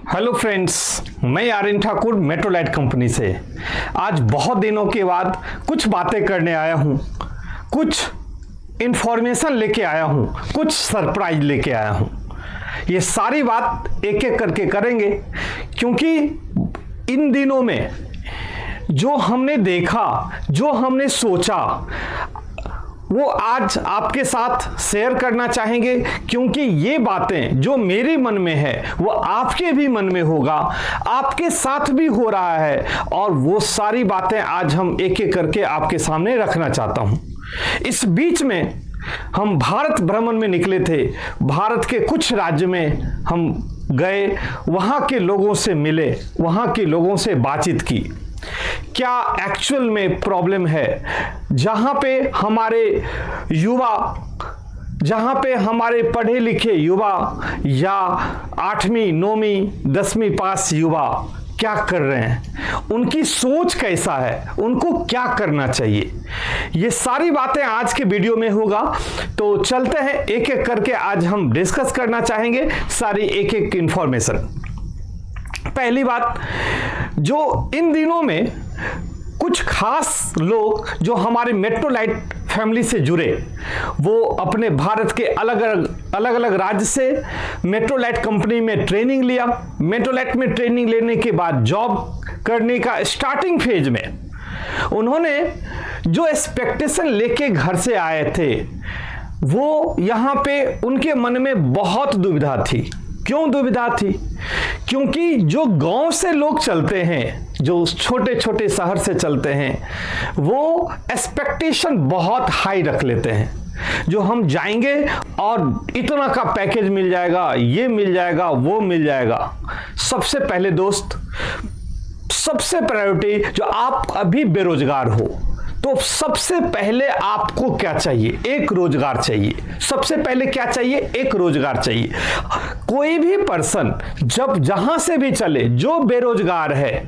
Hello friends, मैं Aryan Thakur Metrolite company से आज बहुत दिनों के बाद कुछ बातें करने आया हूँ, कुछ इन्फॉर्मेशन लेके आया हूँ, कुछ सरप्राइज लेके आया हूँ। ये सारी बात एक एक करके करेंगे क्योंकि इन दिनों में जो हमने देखा, जो हमने सोचा, वो आज आपके साथ शेयर करना चाहेंगे क्योंकि ये बातें जो मेरे मन में है वो आपके भी मन में होगा, आपके साथ भी हो रहा है और वो सारी बातें आज हम एक एक करके आपके सामने रखना चाहता हूं। इस बीच में हम भारत भ्रमण में निकले थे, भारत के कुछ राज्य में हम गए, वहां के लोगों से मिले, वहां के लोगों से बातचीत की। क्या एक्चुअल में प्रॉब्लम है जहां पे हमारे युवा, जहां पे हमारे पढ़े लिखे युवा या 8वीं 9वीं 10वीं पास युवा क्या कर रहे हैं, उनकी सोच कैसा है, उनको क्या करना चाहिए, ये सारी बातें आज के वीडियो में होगा। तो चलते हैं एक एक करके, आज हम डिस्कस करना चाहेंगे सारी एक एक इंफॉर्मेशन। पहली बात, जो इन दिनों में कुछ खास लोग जो हमारे मेट्रोलाइट फैमिली से जुड़े, वो अपने भारत के अलग अलग राज्य से मेट्रोलाइट कंपनी में ट्रेनिंग लिया। मेट्रोलाइट में ट्रेनिंग लेने के बाद जॉब करने का स्टार्टिंग फेज में उन्होंने जो एक्सपेक्टेशन लेके घर से आए थे, वो यहाँ पे उनके मन में बहुत दुविधा थी। क्यों दुविधा थी? क्योंकि जो गांव से लोग चलते हैं, जो छोटे छोटे शहर से चलते हैं, वो एक्सपेक्टेशन बहुत हाई रख लेते हैं। जो हम जाएंगे और इतना का पैकेज मिल जाएगा, ये मिल जाएगा, वो मिल जाएगा। सबसे पहले दोस्त, सबसे प्रायोरिटी, जो आप अभी बेरोजगार हो तो सबसे पहले आपको क्या चाहिए? एक रोजगार चाहिए। सबसे पहले क्या चाहिए? एक रोजगार चाहिए। कोई भी पर्सन जब जहां से भी चले, जो बेरोजगार है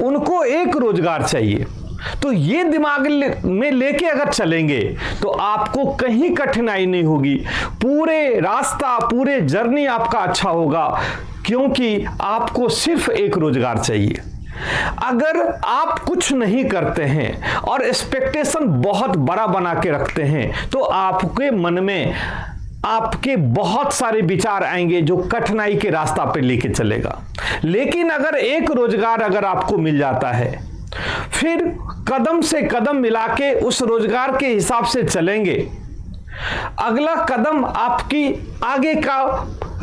उनको एक रोजगार चाहिए। तो ये दिमाग में लेके अगर चलेंगे तो आपको कहीं कठिनाई नहीं होगी, पूरे रास्ता, पूरे जर्नी आपका अच्छा होगा, क्योंकि आपको सिर्फ एक रोजगार चाहिए। अगर आप कुछ नहीं करते हैं और एक्सपेक्टेशन बहुत बड़ा बना के रखते हैं तो आपके मन में आपके बहुत सारे विचार आएंगे जो कठिनाई के रास्ता पे लेके चलेगा। लेकिन अगर एक रोजगार अगर आपको मिल जाता है, फिर कदम से कदम मिला के उस रोजगार के हिसाब से चलेंगे, अगला कदम आपकी आगे का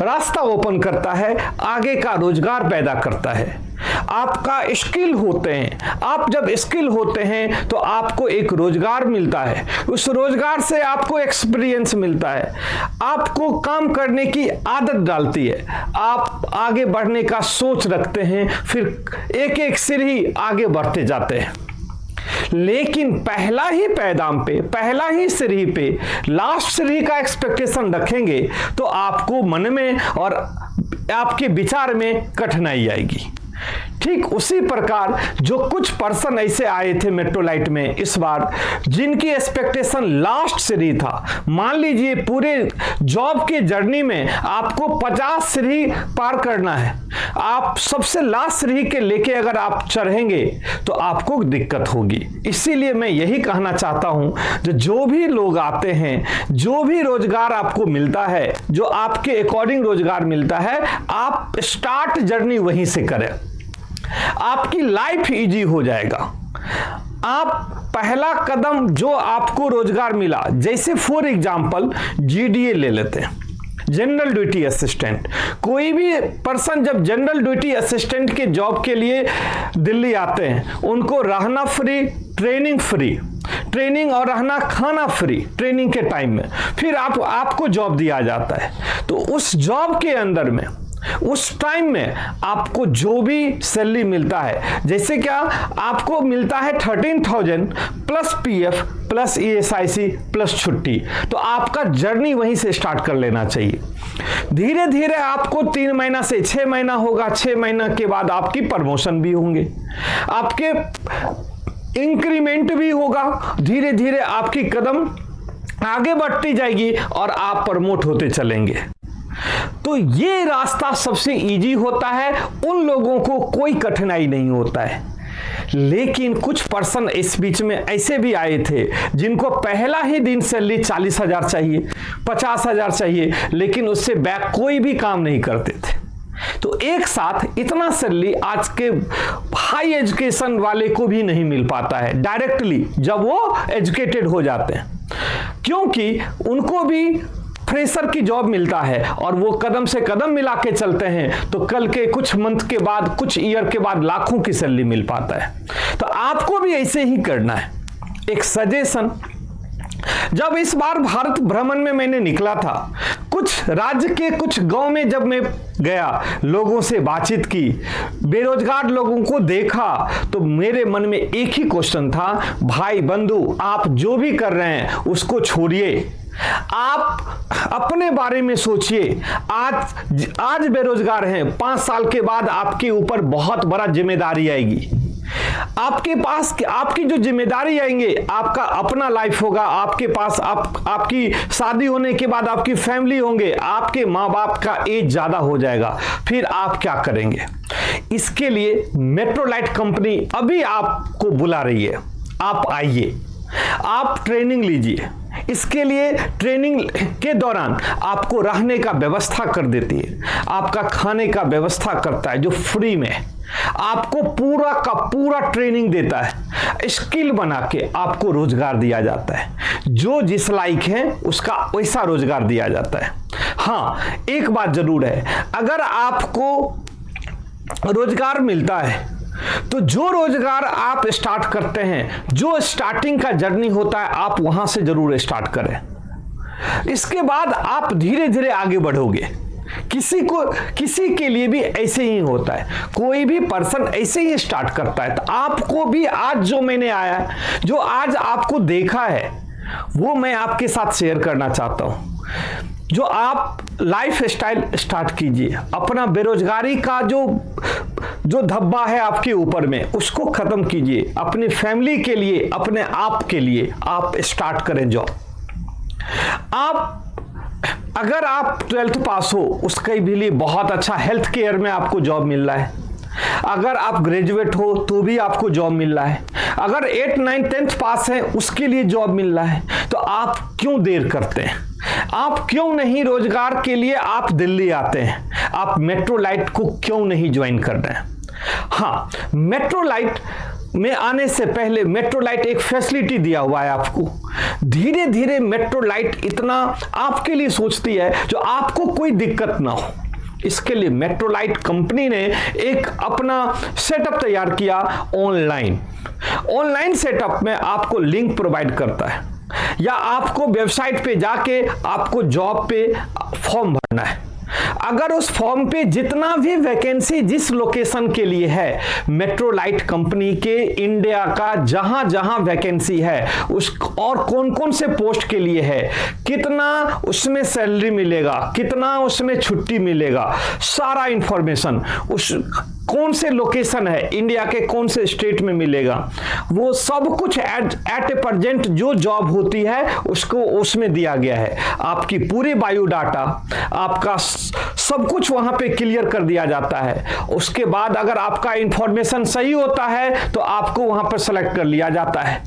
रास्ता ओपन करता है, आगे का रोजगार पैदा करता है। आपका स्किल होते हैं, आप जब स्किल होते हैं तो आपको एक रोजगार मिलता है, उस रोजगार से आपको एक्सपीरियंस मिलता है, आपको काम करने की आदत डालती है, आप आगे बढ़ने का सोच रखते हैं, फिर एक एक सीढ़ी आगे बढ़ते जाते हैं। लेकिन पहला ही पैदाम पे, पहला ही सीढ़ी पे, लास्ट सीढ़ी का एक्सपेक्टेशन रखेंगे तो आपको मन में और आपके विचार में कठिनाई आएगी। ठीक उसी प्रकार जो कुछ पर्सन ऐसे आए थे मेट्रोलाइट में इस बार, जिनकी एक्सपेक्टेशन लास्ट सीढ़ी था। मान लीजिए पूरे जॉब के जर्नी में आपको 50 सीढ़ी पार करना है, आप सबसे लास्ट सीढ़ी के लेके अगर आप चढ़ेंगे तो आपको दिक्कत होगी। इसीलिए मैं यही कहना चाहता हूं, जो भी लोग आते हैं, जो भी रोजगार आपको मिलता है, जो आपके अकॉर्डिंग रोजगार मिलता है, आप स्टार्ट जर्नी वहीं से करें, आपकी लाइफ इजी हो जाएगा। आप पहला कदम जो आपको रोजगार मिला, जैसे फॉर एग्जांपल जीडीए ले लेते हैं, जनरल ड्यूटी असिस्टेंट। कोई भी पर्सन जब जनरल ड्यूटी असिस्टेंट के जॉब के लिए दिल्ली आते हैं, उनको रहना फ्री, ट्रेनिंग फ्री, ट्रेनिंग और रहना खाना फ्री ट्रेनिंग के टाइम में, फिर आपको जॉब दिया जाता है। तो उस जॉब के अंदर में उस टाइम में आपको जो भी सैलरी मिलता है, जैसे क्या आपको मिलता है 13,000 plus PF plus ESIC plus छुट्टी, तो आपका जर्नी वहीं से स्टार्ट कर लेना चाहिए। धीरे धीरे आपको 3 महीना से 6 महीना होगा, 6 महीना के बाद आपकी प्रमोशन भी होंगे, आपके इंक्रीमेंट भी होगा, धीरे धीरे आपकी कदम आगे बढ़ती जाएगी और आप प्रमोट होते चलेंगे। तो तो ये रास्ता सबसे इजी होता है, उन लोगों को कोई कठिनाई नहीं होता है। लेकिन कुछ पर्सन इस बीच में ऐसे भी आए थे जिनको पहला ही दिन सैलरी 40,000 चाहिए, 50,000 चाहिए, लेकिन उससे बैक कोई भी काम नहीं करते थे। तो एक साथ इतना सैलरी आज के हाई एजुकेशन वाले को भी नहीं मिल पाता है डायरेक्टली जब वो एजुकेटेड हो जाते हैं, क्योंकि उनको भी फ्रेशर की जॉब मिलता है और वो कदम से कदम मिला के चलते हैं, तो कल के कुछ मंथ के बाद, कुछ ईयर के बाद लाखों की सैलरी मिल पाता है। तो आपको भी ऐसे ही करना है। एक सजेशन, जब इस बार भारत भ्रमण में मैंने निकला था, कुछ राज्य के कुछ गांव में जब मैं गया, लोगों से बातचीत की, बेरोजगार लोगों को देखा, तो मेरे मन में एक ही क्वेश्चन था, भाई बंधु, आप जो भी कर रहे हैं उसको छोड़िए, आप अपने बारे में सोचिए। आज बेरोजगार हैं, 5 साल के बाद आपके ऊपर बहुत बड़ा जिम्मेदारी आएगी। आपके पास आपकी जो जिम्मेदारी आएंगे, आपका अपना लाइफ होगा, आपके पास आपकी शादी होने के बाद आपकी फैमिली होंगे, आपके माँ बाप का एज ज्यादा हो जाएगा, फिर आप क्या करेंगे? इसके लिए मेट्रोलाइट कंपनी अभी आपको बुला रही है, आप आइए, आप ट्रेनिंग लीजिए। इसके लिए ट्रेनिंग के दौरान आपको रहने का व्यवस्था कर देती है, आपका खाने का व्यवस्था करता है जो फ्री में, आपको पूरा का पूरा ट्रेनिंग देता है, स्किल बना के आपको रोजगार दिया जाता है, जो जिस लायक है उसका वैसा रोजगार दिया जाता है। हाँ, एक बात जरूर है, अगर आपको रोजगार मिलता है तो जो रोजगार आप स्टार्ट करते हैं, जो स्टार्टिंग का जर्नी होता है, आप वहां से जरूर स्टार्ट करें। इसके बाद आप धीरे धीरे आगे बढ़ोगे। किसी के लिए भी ऐसे ही होता है, कोई भी पर्सन ऐसे ही स्टार्ट करता है। तो आपको भी आज जो मैंने आया, जो आज आपको देखा है, वो मैं आपके साथ शेयर करना चाहता हूं। जो आप लाइफ स्टाइल स्टार्ट कीजिए, अपना बेरोजगारी का जो धब्बा है आपके ऊपर में, उसको खत्म कीजिए। अपनी फैमिली के लिए, अपने आप के लिए आप स्टार्ट करें जॉब। अगर आप 12th पास हो, उसके भी लिए बहुत अच्छा हेल्थ केयर में आपको जॉब मिल रहा है। अगर आप ग्रेजुएट हो तो भी आपको जॉब मिल रहा है। अगर 8, 9, 10th पास है, उसके लिए जॉब मिल रहा है। तो आप क्यों देर करते हैं? आप क्यों नहीं रोजगार के लिए आप दिल्ली आते हैं? आप मेट्रोलाइट को क्यों नहीं ज्वाइन कर रहे हैं? हाँ, मेट्रोलाइट में आने से पहले मेट्रोलाइट एक फैसिलिटी दिया हुआ है आपको। धीरे धीरे मेट्रोलाइट इतना आपके लिए सोचती है जो आपको कोई दिक्कत ना हो। इसके लिए मेट्रोलाइट कंपनी ने एक अपना सेटअप तैयार किया ऑनलाइन सेटअप में आपको लिंक प्रोवाइड करता है, या आपको वेबसाइट पे जाके आपको जॉब पे फॉर्म भरना है। अगर उस फॉर्म पे जितना भी वैकेंसी जिस लोकेशन के लिए है, मेट्रोलाइट कंपनी के इंडिया का जहां जहां वैकेंसी है, उस और कौन कौन से पोस्ट के लिए है, कितना उसमें सैलरी मिलेगा, कितना उसमें छुट्टी मिलेगा, सारा इंफॉर्मेशन, उस कौन से लोकेशन है, इंडिया के कौन से स्टेट में मिलेगा, वो सब कुछ एट ए प्रेजेंट जो जॉब होती है उसको उसमें दिया गया है। आपकी पूरी बायोडाटा, आपका सब कुछ वहां पे क्लियर कर दिया जाता है। उसके बाद अगर आपका इंफॉर्मेशन सही होता है तो आपको वहां पर सेलेक्ट कर लिया जाता है,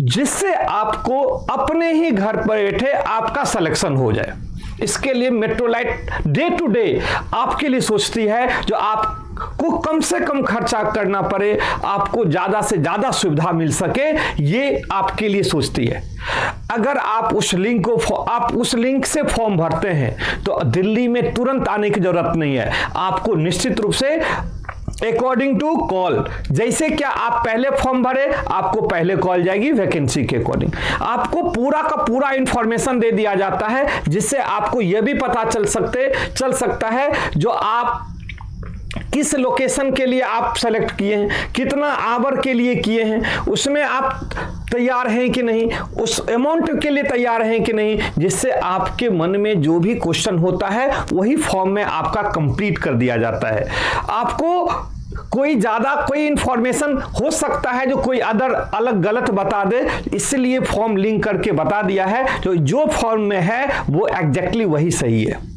जिससे आपको अपने ही घर पर बैठे आपका सिलेक्शन हो जाए। इसके लिए मेट्रोलाइट डे टू डे आपके लिए सोचती है, जो आपको कम से कम खर्चा करना पड़े, आपको ज्यादा से ज्यादा सुविधा मिल सके, ये आपके लिए सोचती है। अगर आप उस लिंक से फॉर्म भरते हैं तो दिल्ली में तुरंत आने की जरूरत नहीं है। आपको निश्चित रूप से अकॉर्डिंग टू कॉल, जैसे क्या आप पहले फॉर्म भरे, आपको पहले कॉल जाएगी वैकेंसी के अकॉर्डिंग। आपको पूरा का पूरा इंफॉर्मेशन दे दिया जाता है, जिससे आपको यह भी पता चल सकता है जो आप किस लोकेशन के लिए आप सेलेक्ट किए हैं, कितना आवर के लिए किए हैं, उसमें आप तैयार हैं कि नहीं, उस अमाउंट के लिए तैयार हैं कि नहीं, जिससे आपके मन में जो भी क्वेश्चन होता है वही फॉर्म में आपका कंप्लीट कर दिया जाता है। आपको कोई इंफॉर्मेशन हो सकता है जो कोई अलग गलत बता दे, इसलिए फॉर्म लिंक करके बता दिया है, जो फॉर्म में है वो एग्जैक्टली वही सही है।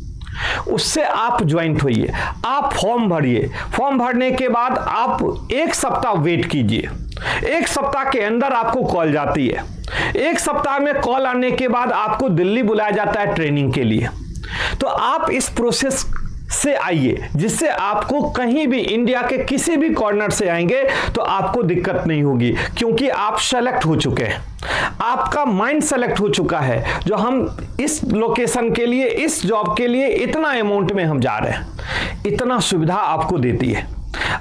उससे आप ज्वाइंट होइए, आप फॉर्म भरिए। फॉर्म भरने के बाद आप एक सप्ताह वेट कीजिए। एक सप्ताह के अंदर आपको कॉल जाती है। एक सप्ताह में कॉल आने के बाद आपको दिल्ली बुलाया जाता है ट्रेनिंग के लिए। तो आप इस प्रोसेस से आइए, जिससे आपको कहीं भी इंडिया के किसी भी कॉर्नर से आएंगे तो आपको दिक्कत नहीं होगी, क्योंकि आप सेलेक्ट हो चुके हैं। आपका माइंड सेलेक्ट हो चुका है, जो हम इस लोकेशन के लिए, इस जॉब के लिए इतना अमाउंट में हम जा रहे हैं। इतना सुविधा आपको देती है।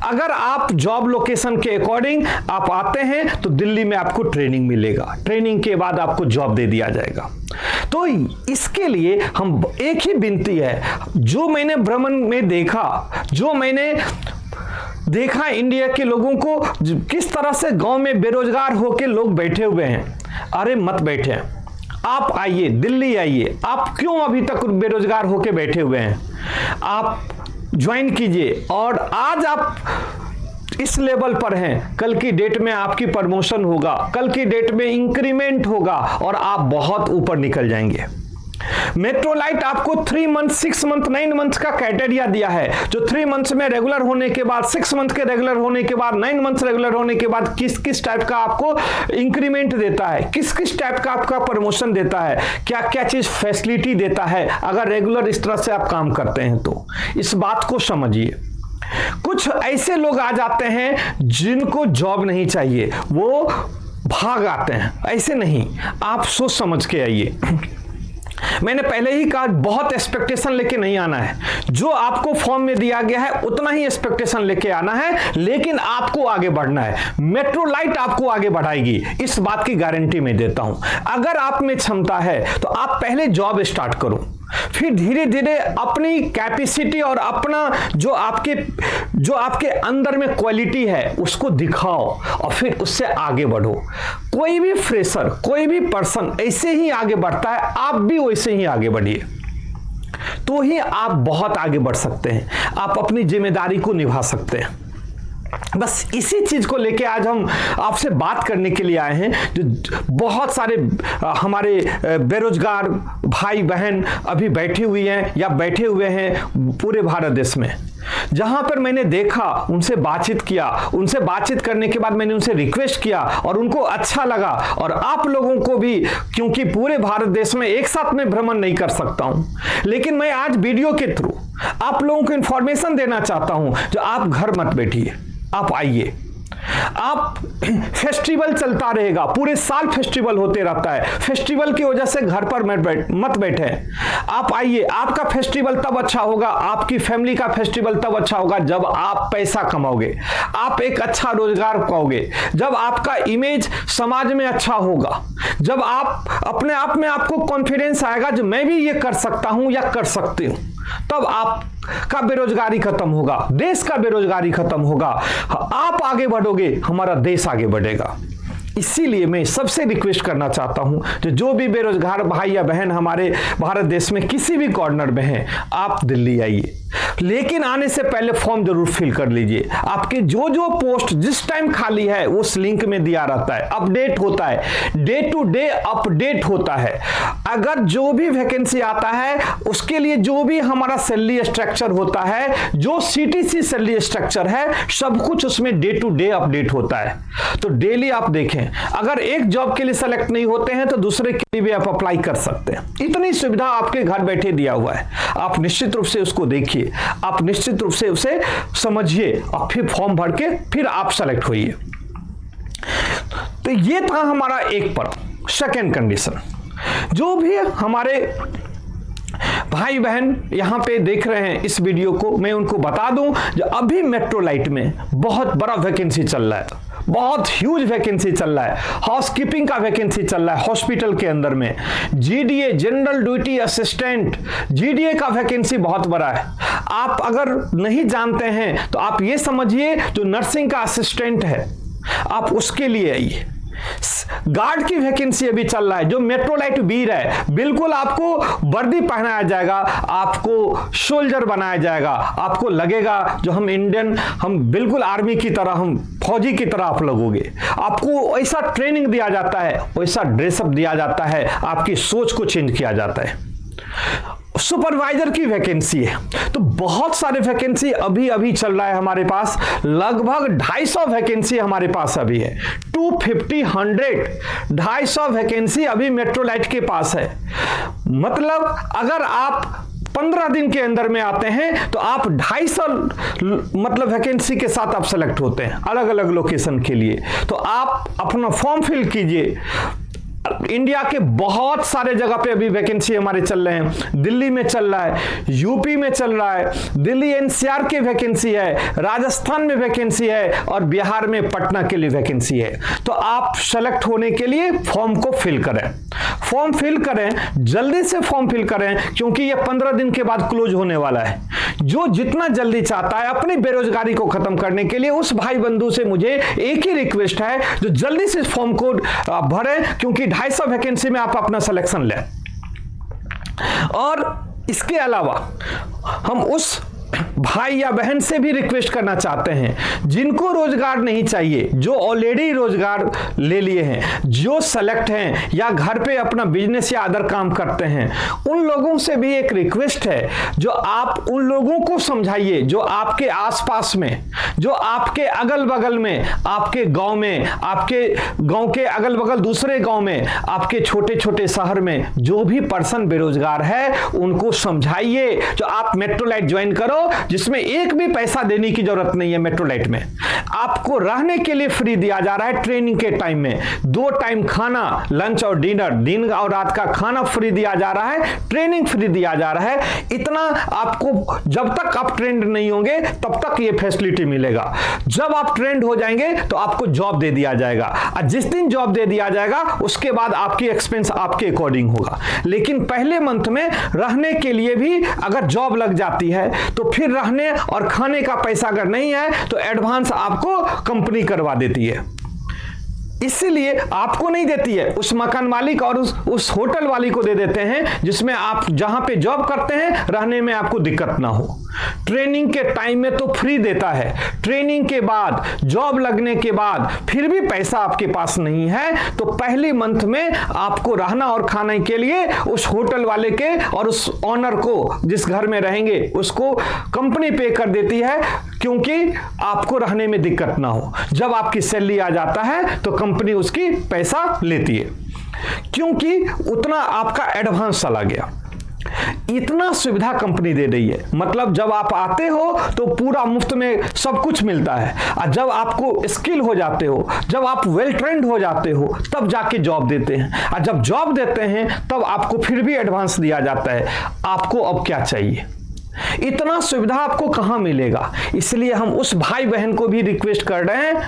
अगर आप जॉब लोकेशन के अकॉर्डिंग आप आते हैं तो दिल्ली में आपको ट्रेनिंग मिलेगा। ट्रेनिंग के बाद आपको जॉब दे दिया जाएगा। तो इसके लिए हम एक ही विनती है, जो मैंने भ्रमण में देखा, जो मैंने देखा इंडिया के लोगों को किस तरह से गांव में बेरोजगार होकर लोग बैठे हुए हैं। अरे मत बैठे, आप आइए, दिल्ली आइए। आप क्यों अभी तक बेरोजगार होकर बैठे हुए हैं? आप ज्वाइन कीजिए, और आज आप इस लेवल पर हैं, कल की डेट में आपकी प्रमोशन होगा, कल की डेट में इंक्रीमेंट होगा और आप बहुत ऊपर निकल जाएंगे। मेट्रोलाइट आपको 3 मंथ, 6 मंथ, 9 मंथ का क्राइटेरिया दिया है, जो 3 मंथ्स में रेगुलर होने के बाद, 6 मंथ के रेगुलर होने के बाद, 9 मंथ्स रेगुलर होने के बाद किस किस टाइप का आपको इंक्रीमेंट देता है, किस किस टाइप का आपका प्रमोशन देता है, क्या क्या चीज फैसिलिटी देता है अगर रेगुलर इस तरह से आप काम करते हैं। तो इस बात को समझिए। कुछ ऐसे लोग आ जाते हैं जिनको जॉब नहीं चाहिए, वो भाग आते हैं। ऐसे नहीं, आप सोच समझ के आइए। मैंने पहले ही कहा, बहुत एक्सपेक्टेशन लेके नहीं आना है। जो आपको फॉर्म में दिया गया है उतना ही एक्सपेक्टेशन लेके आना है, लेकिन आपको आगे बढ़ना है। मेट्रोलाइट आपको आगे बढ़ाएगी, इस बात की गारंटी मैं देता हूं। अगर आप में क्षमता है तो आप पहले जॉब स्टार्ट करो, फिर धीरे धीरे अपनी कैपेसिटी और अपना जो आपके अंदर में क्वालिटी है उसको दिखाओ और फिर उससे आगे बढ़ो। कोई भी फ्रेशर, कोई भी पर्सन ऐसे ही आगे बढ़ता है, आप भी वैसे ही आगे बढ़िए, तो ही आप बहुत आगे बढ़ सकते हैं, आप अपनी जिम्मेदारी को निभा सकते हैं। बस इसी चीज को लेके आज हम आपसे बात करने के लिए आए हैं। जो बहुत सारे हमारे बेरोजगार भाई बहन अभी बैठी हुई हैं या बैठे हुए हैं पूरे भारत देश में, जहां पर मैंने देखा, उनसे बातचीत किया, उनसे बातचीत करने के बाद मैंने उनसे रिक्वेस्ट किया और उनको अच्छा लगा। और आप लोगों को भी, क्योंकि पूरे भारत देश में एक साथ में भ्रमण नहीं कर सकता हूं, लेकिन मैं आज वीडियो के थ्रू आप लोगों को इंफॉर्मेशन देना चाहता हूं, जो आप घर मत बैठिए, आप आइए। आप फेस्टिवल चलता रहेगा, पूरे साल फेस्टिवल होते रहता है। फेस्टिवल की वजह से घर पर मत बैठे, आप आइए। आपका फेस्टिवल तब अच्छा होगा, आपकी फैमिली का फेस्टिवल तब अच्छा होगा जब आप पैसा कमाओगे, आप एक अच्छा रोजगार पाओगे, जब आपका इमेज समाज में अच्छा होगा, जब आप अपने आप में आपको कॉन्फिडेंस आएगा जो मैं भी ये कर सकता हूं या कर सकती हूं, तब आपका बेरोजगारी खत्म होगा, देश का बेरोजगारी खत्म होगा, आप आगे बढ़ोगे, हमारा देश आगे बढ़ेगा। इसीलिए मैं सबसे रिक्वेस्ट करना चाहता हूं, जो भी बेरोजगार भाई या बहन हमारे भारत देश में किसी भी कॉर्नर में हैं, आप दिल्ली आइए, लेकिन आने से पहले फॉर्म जरूर फिल कर लीजिए। आपके जो जो पोस्ट जिस टाइम खाली है उस लिंक में दिया रहता है, अपडेट होता है, डे टू डे अपडेट होता है। अगर जो भी वैकेंसी आता है उसके लिए जो भी हमारा सैलरी स्ट्रक्चर होता है, जो सीटीसी सैलरी स्ट्रक्चर है, सब कुछ उसमें डे टू डे अपडेट होता है। तो डेली आप देखें, अगर एक जॉब के लिए सेलेक्ट नहीं होते हैं तो दूसरे के लिए भी आप अप्लाई कर सकते हैं। इतनी सुविधा आपके घर बैठे दिया हुआ है, आप निश्चित रूप से उसको देखिए, आप निश्चित रूप से उसे समझिए और फिर फॉर्म भर के फिर आप सेलेक्ट होइए। तो ये था हमारा एक पर्व। सेकेंड कंडीशन, जो भी हमारे भाई बहन यहां पे देख रहे हैं इस वीडियो को, मैं उनको बता दूं, जो अभी मेट्रोलाइट में बहुत बड़ा वैकेंसी चल रहा है, बहुत ह्यूज वैकेंसी चल रहा है। हाउसकीपिंग का वैकेंसी चल रहा है हॉस्पिटल के अंदर में, GDA general duty assistant, GDA का वैकेंसी बहुत बड़ा है। आप अगर नहीं जानते हैं तो आप ये समझिए, जो नर्सिंग का असिस्टेंट है आप उसके लिए आइए। गार्ड की वैकेंसी अभी चल रहा है, जो मेट्रोलाइट वीर है, बिल्कुल आपको वर्दी पहनाया जाएगा, आपको सोल्जर बनाया जाएगा, आपको लगेगा जो हम इंडियन, हम बिल्कुल आर्मी की तरह, हम फौजी की तरह आप लगोगे। आपको ऐसा ट्रेनिंग दिया जाता है, वैसा ड्रेसअप दिया जाता है, आपकी सोच को चेंज किया जाता है। सुपरवाइजर की वैकेंसी है। तो बहुत सारे वैकेंसी अभी अभी चल रहा है हमारे पास, लगभग 250 वैकेंसी हमारे पास अभी है। 250 100 250 वैकेंसी अभी मेट्रोलाइट के पास है। मतलब अगर आप 15 दिन के अंदर में आते हैं तो आप 250 मतलब वैकेंसी के साथ आप सेलेक्ट होते हैं अलग अलग लोकेशन के लिए। तो आप अपना फॉर्म फिल कीजिए। इंडिया के बहुत सारे जगह पे अभी वैकेंसी हमारे चल रहे हैं। दिल्ली में चल रहा है, यूपी में चल रहा है, दिल्ली एनसीआर के वैकेंसी है, राजस्थान में वैकेंसी है और बिहार में पटना के लिए वैकेंसी है। तो आप सेलेक्ट होने के लिए फॉर्म को फिल करें, फॉर्म फिल करें, जल्दी से फॉर्म फिल करें, क्योंकि ये 15 दिन के बाद क्लोज होने वाला है। जो जितना जल्दी चाहता है अपनी बेरोजगारी को खत्म करने के लिए, उस भाई बंधु से मुझे एक ही रिक्वेस्ट है, जो जल्दी से फॉर्म को भरें, क्योंकि 250 वैकेंसी में आप अपना सिलेक्शन लें। और इसके अलावा हम उस भाई या बहन से भी रिक्वेस्ट करना चाहते हैं जिनको रोजगार नहीं चाहिए, जो ऑलरेडी रोजगार ले लिए हैं, जो सेलेक्ट हैं या घर पे अपना बिजनेस या अदर काम करते हैं, उन लोगों से भी एक रिक्वेस्ट है, जो आप उन लोगों को समझाइए जो आपके आसपास में, जो आपके अगल बगल में, आपके गांव में, आपके गांव के अगल बगल दूसरे गांव में, आपके छोटे छोटे शहर में जो भी पर्सन बेरोजगार है, उनको समझाइए जो आप मेट्रोलाइट ज्वाइन करो, जिसमें एक भी पैसा देने की जरूरत नहीं है। मेट्रोलाइट में आपको रहने के लिए फ्री दिया जा रहा है। ट्रेनिंग के टाइम में 2 टाइम खाना, लंच और डिनर, दिन और रात का खाना फ्री दिया जा रहा है, ट्रेनिंग फ्री दिया जा रहा है। इतना आपको, जब तक आप ट्रेंड नहीं होंगे तब तक ये फैसिलिटी मिलेगा। जब आप ट्रेंड हो जाएंगे तो आपको जॉब दे दिया जाएगा, और जिस दिन जॉब दे दिया जाएगा उसके बाद आपकी एक्सपेंस आपके अकॉर्डिंग होगा। लेकिन पहले मंथ में रहने के लिए भी अगर जॉब लग जाती है तो फिर रहने और खाने का पैसा अगर नहीं है तो एडवांस आपको कंपनी करवा देती है। इसीलिए आपको नहीं देती है, उस मकान मालिक और उस होटल वाली को दे देते हैं, जिसमें आप जहां पे जॉब करते हैं रहने में आपको दिक्कत ना हो। ट्रेनिंग के टाइम में तो फ्री देता है, ट्रेनिंग के बाद, जॉब लगने के बाद फिर भी पैसा आपके पास नहीं है तो पहले मंथ में आपको रहना और खाने के लिए उस होटल वाले के और उस ऑनर को, जिस घर में रहेंगे, उसको कंपनी पे कर देती है, क्योंकि आपको रहने में दिक्कत ना हो। जब आपकी सैलरी आ जाता है तो कंपनी उसकी पैसा लेती है, क्योंकि उतना आपका एडवांस चला गया। इतना सुविधा कंपनी दे रही है। मतलब जब आप आते हो तो पूरा मुफ्त में सब कुछ मिलता है, और जब आपको स्किल हो जाते हो, जब आप वेल ट्रेंड हो जाते हो, तब जाके जॉब देते हैं, और जब जॉब देते हैं तब आपको फिर भी एडवांस दिया जाता है। आपको अब क्या चाहिए? इतना सुविधा आपको कहां मिलेगा? इसलिए हम उस भाई बहन को भी रिक्वेस्ट कर रहे हैं,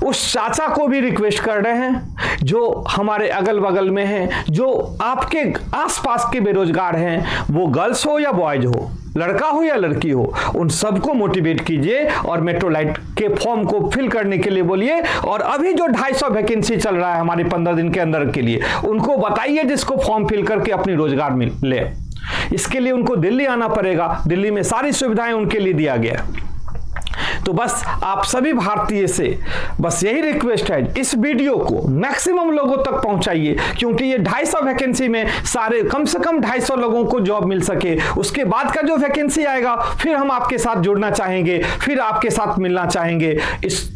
उस चाचा को भी रिक्वेस्ट कर रहे हैं जो हमारे अगल बगल में हैं, जो आपके आसपास के बेरोजगार हैं, वो गर्ल्स हो या बॉयज हो, लड़का हो या लड़की हो, उन सबको मोटिवेट कीजिए और मेट्रोलाइट के फॉर्म को फिल करने के लिए बोलिए। और अभी जो 250 वैकेंसी चल रहा है हमारे 15 दिन के अंदर के लिए, उनको बताइए, जिसको फॉर्म फिल करके अपनी रोजगार मिले। इसके लिए उनको दिल्ली आना पड़ेगा, दिल्ली में सारी सुविधाएं उनके लिए दिया गया। तो बस आप सभी भारतीय से बस यही रिक्वेस्ट है, इस वीडियो को मैक्सिमम लोगों तक पहुंचाइए, क्योंकि ये 250 वैकेंसी में सारे कम से कम 250 लोगों को जॉब मिल सके। उसके बाद का जो वैकेंसी आएगा फिर हम आपके साथ जुड़ना चाहेंगे, फिर आपके साथ मिलना चाहेंगे। इस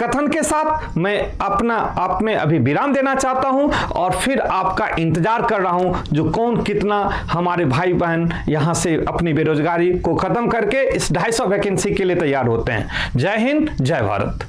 कथन के साथ मैं अपना आप में अभी विराम देना चाहता हूं और फिर आपका इंतजार कर रहा हूं, जो कौन कितना हमारे भाई बहन यहां से अपनी बेरोजगारी को खत्म करके इस 250 वैकेंसी के लिए तैयार होते हैं। जय हिंद, जय भारत।